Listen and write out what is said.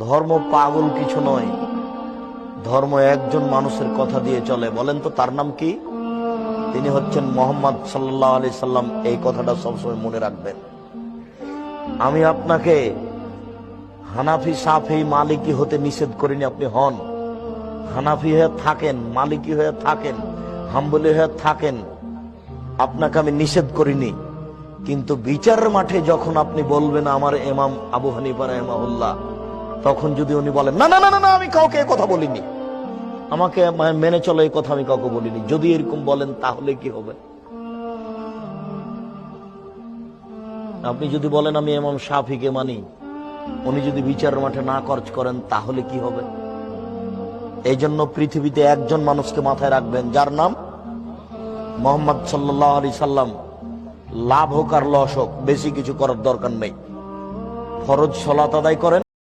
ধর্ম পাগল কিছু নয়, ধর্ম একজন মানুষের কথা দিয়ে চলে। বলেন তো তার নাম কি? তিনি হচ্ছেন মুহাম্মদ সাল্লাল্লাহু আলাইহি সাল্লাম। এই কথাটা সবসময় মনে রাখবেন। আমি আপনাকে হানাফি, শাফি, মালিকি হতে নিষেধ করিনি। আপনি হন, হানাফি হয়ে থাকেন, মালিকি হয়ে থাকেন, হাম্বলি হয়ে থাকেন, আপনাকে আমি নিষেধ করিনি। কিন্তু বিচারের মাঠে যখন আপনি বলবেন আমার ইমাম আবু হানিফা রাহিমাহুল্লাহ, তখন যদি উনি বলেন না না না না আমি কাউকে এই কথা বলিনি, আমাকে মেনে চলো এই কথা আমি কাউকে বলিনি, যদি এরকম বলেন তাহলে কি হবে? আপনি যদি বলেন আমি ইমাম শাফিকে মানি, উনি যদি বিচারের মাঠে না খরচ করেন তাহলে কি হবে? এই জন্য পৃথিবীতে একজন মানুষকে মাথায় রাখবেন, যার নাম মুহাম্মদ সাল্লাল্লাহু আলাইহি সাল্লাম। লাভ হোক আর লস হোক, বেশি কিছু করার দরকার নেই। ফরজ সালাত আদায় করেন,